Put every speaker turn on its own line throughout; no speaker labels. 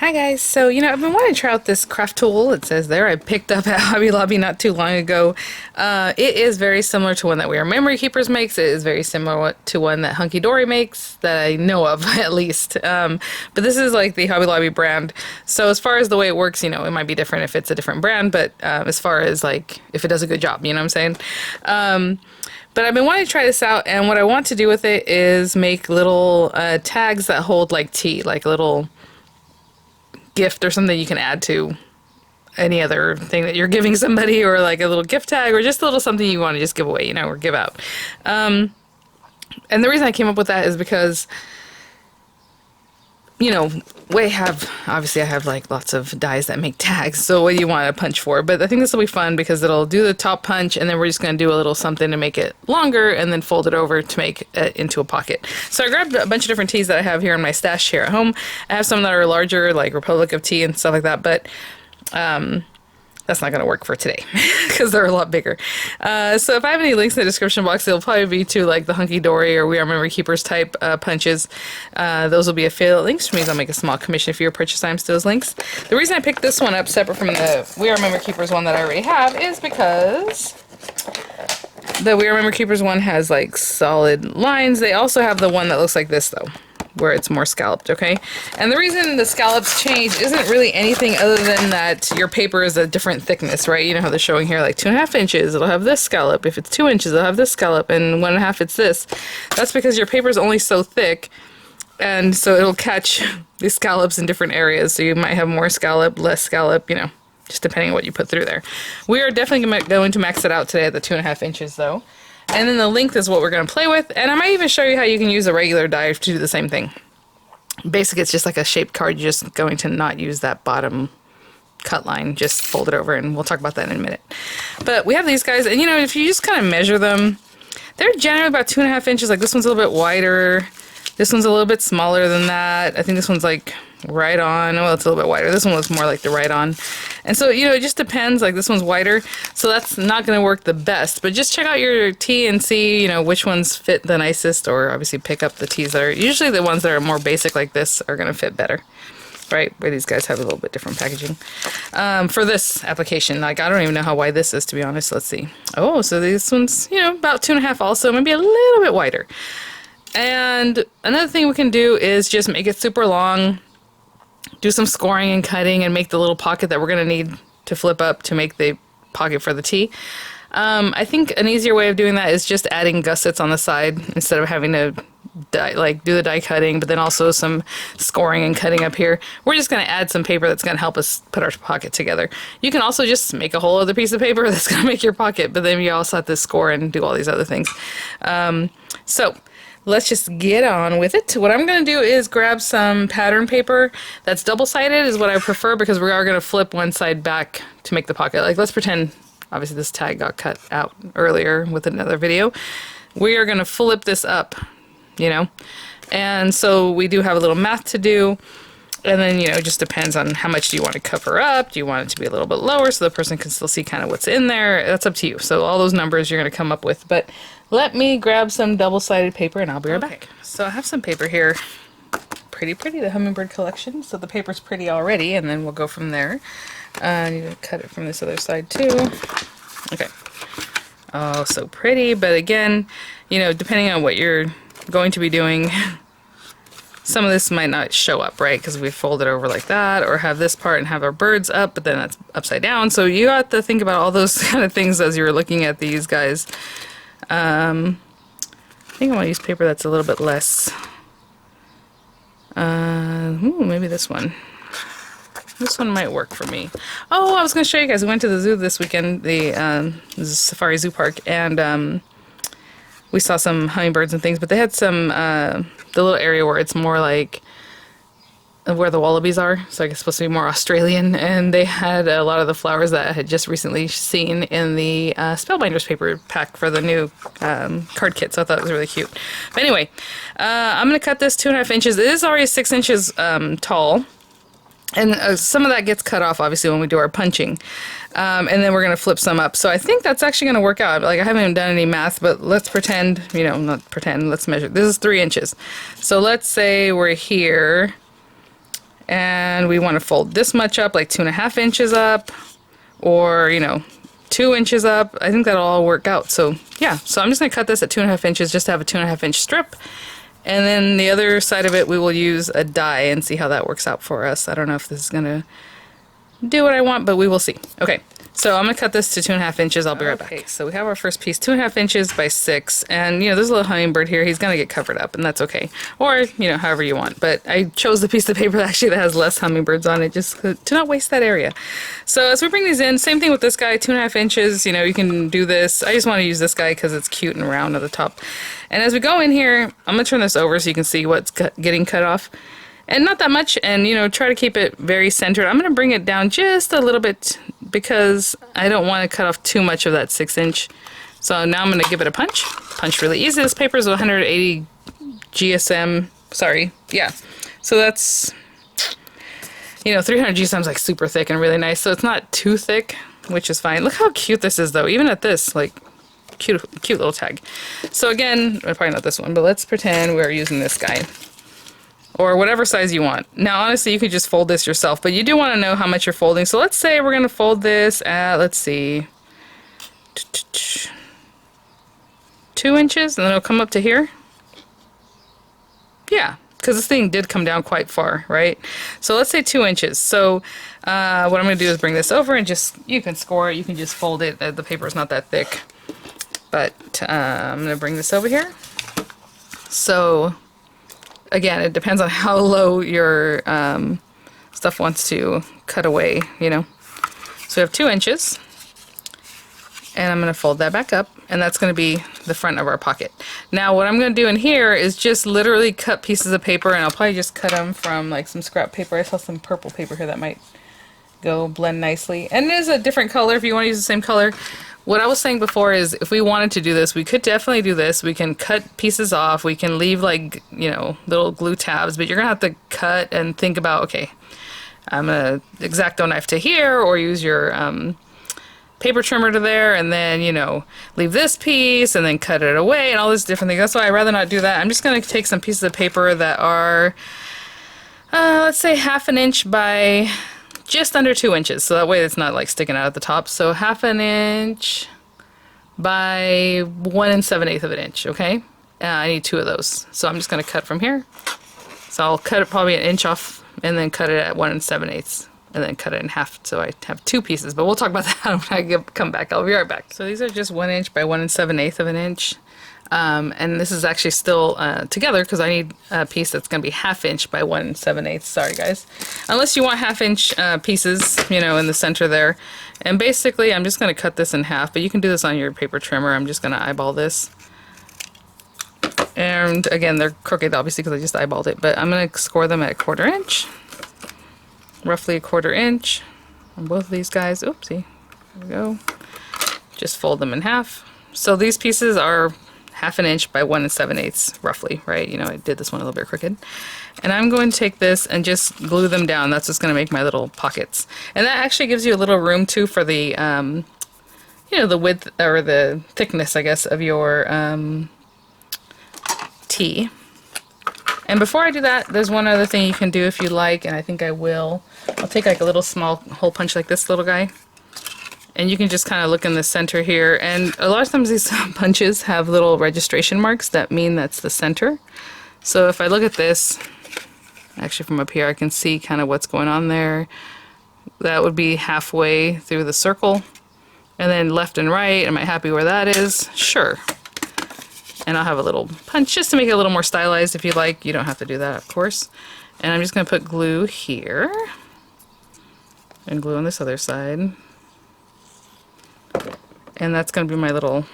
Hi guys, so I've been wanting to try out this craft tool. It says there I picked up at Hobby Lobby not too long ago. It is very similar to one that We Are Memory Keepers makes. It is very similar to one that Hunky Dory makes that I know of at least. But this is like the Hobby Lobby brand. So as far as the way it works, it might be different if it's a different brand, but as far as like if it does a good job, you know what I'm saying? But I've been wanting to try this out, and what I want to do with it is make little tags that hold like tea, like a little gift or something you can add to any other thing that you're giving somebody, or like a little gift tag, or just a little something you want to just give away, or give out. And the reason I came up with that is because obviously I have like lots of dies that make tags, so what do you want to punch for? But I think this will be fun because it'll do the top punch, and then we're just going to do a little something to make it longer, and then fold it over to make it into a pocket. So I grabbed a bunch of different teas that I have here in my stash here at home. I have some that are larger, like Republic of Tea and stuff like that, but that's not going to work for today because they're a lot bigger. So if I have any links in the description box, they'll probably be to like the Hunky Dory or We Are Memory Keepers type punches. Those will be affiliate links, which means I'll make a small commission for your purchase times to those links. The reason I picked this one up separate from the We Are Memory Keepers one that I already have is because the We Are Memory Keepers one has like solid lines. They also have the one that looks like this though, where it's more scalloped, okay? And the reason the scallops change isn't really anything other than that your paper is a different thickness, right? You know how they're showing here, like 2.5 inches, it'll have this scallop. If it's 2 inches, it'll have this scallop, and 1.5, it's this. That's because your paper is only so thick, and so it'll catch the scallops in different areas. So you might have more scallop, less scallop, just depending on what you put through there. We are definitely going to max it out today at the 2.5 inches though. And then the length is what we're going to play with. And I might even show you how you can use a regular die to do the same thing. Basically, it's just like a shaped card. You're just going to not use that bottom cut line. Just fold it over, and we'll talk about that in a minute. But we have these guys, and if you just kind of measure them, they're generally about 2.5 inches. Like this one's a little bit wider. This one's a little bit smaller than that. I think this one's like right on. Well, it's a little bit wider. This one was more like the right on. And so, it just depends. Like this one's wider, so that's not going to work the best. But just check out your tea and see, which ones fit the nicest, or obviously pick up the teas that are, usually the ones that are more basic like this are going to fit better. Right? Where these guys have a little bit different packaging. For this application, like I don't even know how wide this is, to be honest. Let's see. Oh, so this one's, about 2.5 also, maybe a little bit wider. And another thing we can do is just make it super long, do some scoring and cutting, and make the little pocket that we're going to need to flip up to make the pocket for the tea. I think an easier way of doing that is just adding gussets on the side instead of having to do the die cutting, but then also some scoring and cutting up here. We're just going to add some paper that's going to help us put our pocket together. You can also just make a whole other piece of paper that's going to make your pocket, but then you also have to score and do all these other things. So let's just get on with it. What I'm going to do is grab some pattern paper that's double-sided is what I prefer, because we are going to flip one side back to make the pocket. Like let's pretend, obviously this tag got cut out earlier with another video. We are going to flip this up, and so we do have a little math to do. And then, it just depends on how much do you want to cover up. Do you want it to be a little bit lower so the person can still see kind of what's in there? That's up to you. So all those numbers you're going to come up with. But let me grab some double-sided paper and I'll be right back. So I have some paper here. Pretty, the Hummingbird collection. So the paper's pretty already, and then we'll go from there. I need to cut it from this other side too. Okay. Oh, so pretty. But again, depending on what you're going to be doing, some of this might not show up, right? Because we fold it over like that, or have this part and have our birds up, but then that's upside down. So you have to think about all those kind of things as you're looking at these guys. I think I want to use paper that's a little bit less. Maybe this one. This one might work for me. Oh, I was going to show you guys. We went to the zoo this weekend, the Safari Zoo Park, and we saw some hummingbirds and things, but they had some, the little area where it's more like where the wallabies are, so I guess it's supposed to be more Australian, and they had a lot of the flowers that I had just recently seen in the Spellbinders paper pack for the new card kit, so I thought it was really cute. But anyway, I'm going to cut this 2.5 inches. It is already 6 inches tall. And some of that gets cut off, obviously, when we do our punching. And then we're going to flip some up. So I think that's actually going to work out. Like, I haven't even done any math, but let's pretend, not pretend, let's measure. This is 3 inches. So let's say we're here, and we want to fold this much up, like 2.5 inches up, or, you know, 2 inches up. I think that'll all work out. So yeah, so I'm just gonna cut this at 2.5 inches just to have a 2.5 inch strip. And then the other side of it, we will use a die and see how that works out for us. I don't know if this is gonna do what I want, but we will see. Okay, so I'm gonna cut this to 2.5 inches. I'll be right back. Okay, so we have our first piece, 2.5 inches by 6, and you know, there's a little hummingbird here. He's gonna get covered up, and that's okay. Or, you know, however you want. But I chose the piece of paper actually that has less hummingbirds on it, just to not waste that area. So as we bring these in, same thing with this guy, 2.5 inches. You know, you can do this. I just want to use this guy because it's cute and round at the top. And as we go in here, I'm gonna turn this over so you can see what's getting cut off. And not that much, and you know, try to keep it very centered. I'm going to bring it down just a little bit because I don't want to cut off too much of that 6 inch. So now I'm going to give it a punch. Punch really easy. This paper is 180 GSM. Sorry, yeah. So that's, you know, 300 GSM is like super thick and really nice. So it's not too thick, which is fine. Look how cute this is though. Even at this, like, cute little tag. So again, probably not this one, but let's pretend we're using this guy. Or whatever size you want. Now, honestly, you could just fold this yourself, but you do want to know how much you're folding. So let's say we're going to fold this at, let's see, 2 inches, and then it'll come up to here. Yeah, because this thing did come down quite far, right? So let's say 2 inches. So what I'm going to do is bring this over and just, you can score it, you can just fold it. The paper is not that thick. But I'm going to bring this over here. So again, it depends on how low your stuff wants to cut away, you know. So we have 2 inches, and I'm going to fold that back up, and that's going to be the front of our pocket. Now what I'm going to do in here is just literally cut pieces of paper, and I'll probably just cut them from like some scrap paper. I saw some purple paper here that might go blend nicely. And it is a different color if you want to use the same color. What I was saying before is if we wanted to do this, we could definitely do this. We can cut pieces off. We can leave like, you know, little glue tabs, but you're going to have to cut and think about, okay, I'm going to X-Acto knife to here, or use your paper trimmer to there, and then, you know, leave this piece and then cut it away and all these different things. That's why I'd rather not do that. I'm just going to take some pieces of paper that are, let's say 1/2 inch by just under 2 inches, so that way it's not like sticking out at the top. So 1/2 inch by 1 7/8 of an inch, okay? I need 2 of those. So I'm just going to cut from here. So I'll cut it probably 1 inch off and then cut it at 1 7/8 and then cut it in half so I have 2 pieces. But we'll talk about that when I come back. I'll be right back. So these are just 1 inch by 1 7/8 of an inch. And this is actually still together because I need a piece that's going to be 1/2 inch by 1 7/8. Sorry guys. Unless you want 1/2 inch pieces, you know, in the center there. And basically I'm just going to cut this in half, but you can do this on your paper trimmer. I'm just going to eyeball this. And again, they're crooked obviously because I just eyeballed it, but I'm going to score them at 1/4 inch. Roughly 1/4 inch on both of these guys. Oopsie. There we go. Just fold them in half. So these pieces are 1/2 inch by 1 7/8 roughly, right? You know, I did this one a little bit crooked. And I'm going to take this and just glue them down. That's what's going to make my little pockets. And that actually gives you a little room too for the, you know, the width or the thickness, I guess, of your tea. And before I do that, there's one other thing you can do if you like, and I think I will. I'll take like a little small hole punch like this little guy. And you can just kind of look in the center here, and a lot of times these punches have little registration marks that mean that's the center. So if I look at this, actually from up here I can see kind of what's going on there. That would be halfway through the circle. And then left and right, am I happy where that is? Sure. And I'll have a little punch just to make it a little more stylized if you like. You don't have to do that, of course. And I'm just going to put glue here. And glue on this other side. And that's going to be my little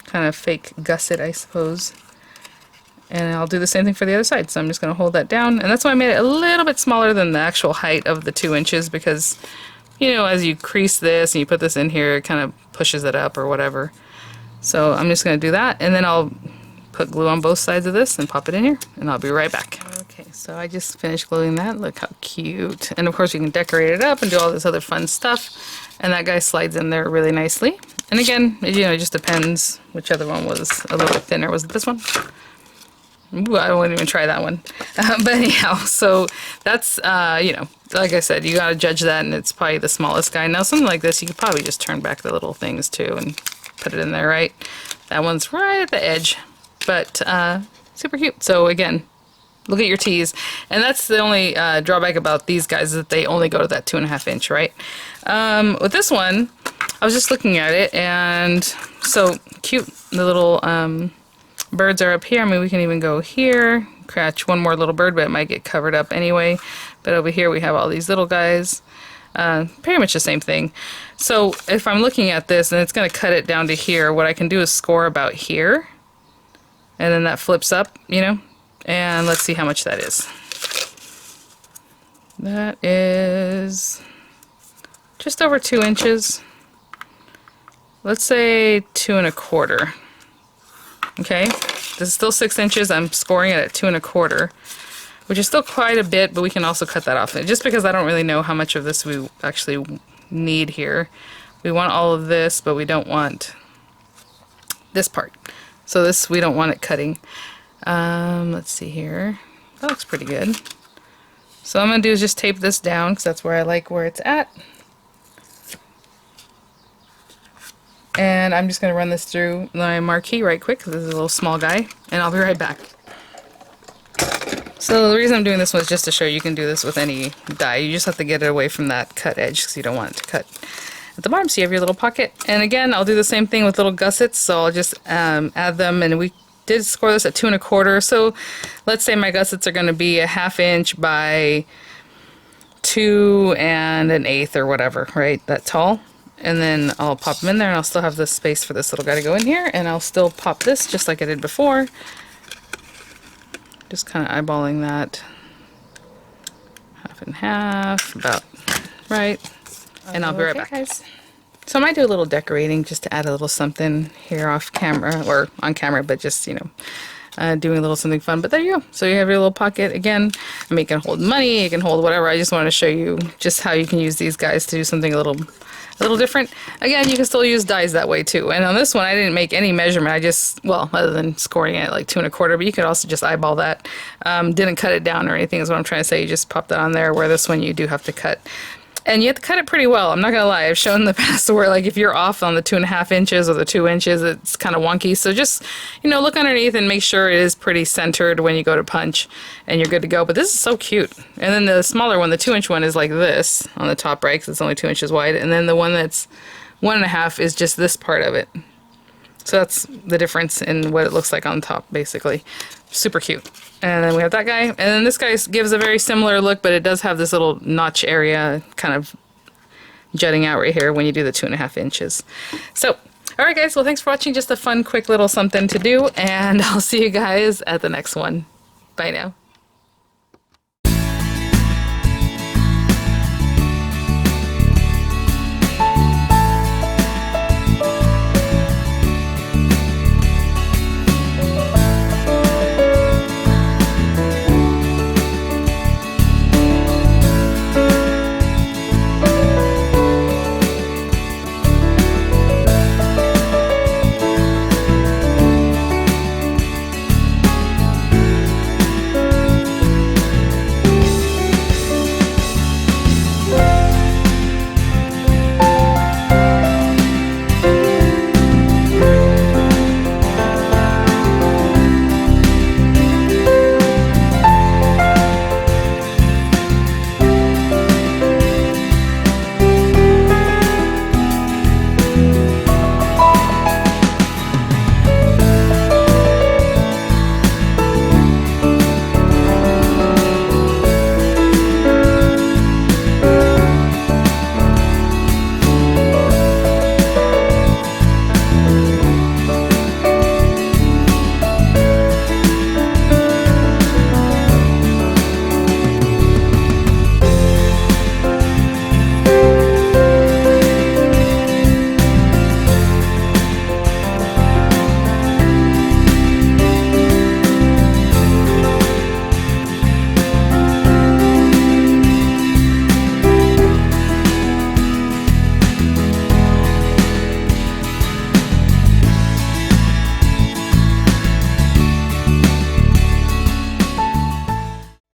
kind of fake gusset, I suppose. And I'll do the same thing for the other side. So I'm just going to hold that down. And that's why I made it a little bit smaller than the actual height of the 2 inches, because, you know, as you crease this and you put this in here, it kind of pushes it up or whatever. So I'm just going to do that. And then I'll put glue on both sides of this and pop it in here. And I'll be right back. Okay, so I just finished gluing that. Look how cute. And of course you can decorate it up and do all this other fun stuff. And that guy slides in there really nicely. And again, you know, it just depends which other one was a little bit thinner. Was it this one? Ooh, I wouldn't even try that one. But anyhow, so that's, you know, like I said, you gotta judge that, and it's probably the smallest guy. Now, something like this, you could probably just turn back the little things too and put it in there, right? That one's right at the edge, but super cute. So again, look at your tees. And that's the only drawback about these guys, is that they only go to that 2.5 inch, right? With this one, I was just looking at it, and so cute. The little birds are up here. I mean, we can even go here, catch one more little bird, but it might get covered up anyway. But over here we have all these little guys. Pretty much the same thing. So if I'm looking at this and it's going to cut it down to here, what I can do is score about here. And then that flips up, you know. And let's see how much that is. That is just over 2 inches. Let's say 2.25. Okay, this is still 6 inches. I'm scoring it at 2.25, which is still quite a bit, but we can also cut that off. Just because I don't really know how much of this we actually need here. We want all of this, but we don't want this part. So this, we don't want it cutting. Let's see here. That looks pretty good. So I'm going to do is just tape this down, because that's where I like where it's at. And I'm just going to run this through my marquee right quick, because this is a little small guy, and I'll be right back. So the reason I'm doing this was just to show you can do this with any die. You just have to get it away from that cut edge, because you don't want it to cut at the bottom. So you have your little pocket. And again, I'll do the same thing with little gussets, so I'll just add them, and we did score this at 2.25. So let's say my gussets are going to be 1/2 inch by 2 1/8 or whatever, right? That tall. And then I'll pop them in there, and I'll still have the space for this little guy to go in here, and I'll still pop this just like I did before. Just kind of eyeballing that 1/2 and 1/2, about right. And I'll be right back, guys. So I might do a little decorating just to add a little something here off camera, or on camera, but just, you know, doing a little something fun. But there you go. So you have your little pocket. Again, I mean, you can hold money, you can hold whatever. I just want to show you just how you can use these guys to do something a little different. Again, you can still use dies that way too. And on this one, I didn't make any measurement. I just, well, other than scoring it at like 2.25, but you could also just eyeball that. Didn't cut it down or anything is what I'm trying to say. You just pop that on there, where this one you do have to cut. And you have to cut it pretty well. I'm not gonna lie. I've shown in the past where, like, if you're off on the 2.5 inches or the 2 inches, it's kind of wonky. So just, you know, look underneath and make sure it is pretty centered when you go to punch, and you're good to go. But this is so cute. And then the smaller one, the 2-inch one, is like this on the top, right? Because it's only 2 inches wide. And then the one that's 1.5 is just this part of it. So that's the difference in what it looks like on top, basically. Super cute. And then we have that guy. And then this guy gives a very similar look, but it does have this little notch area kind of jutting out right here when you do the 2.5 inches. So, alright guys, well thanks for watching. Just a fun, quick little something to do, and I'll see you guys at the next one. Bye now.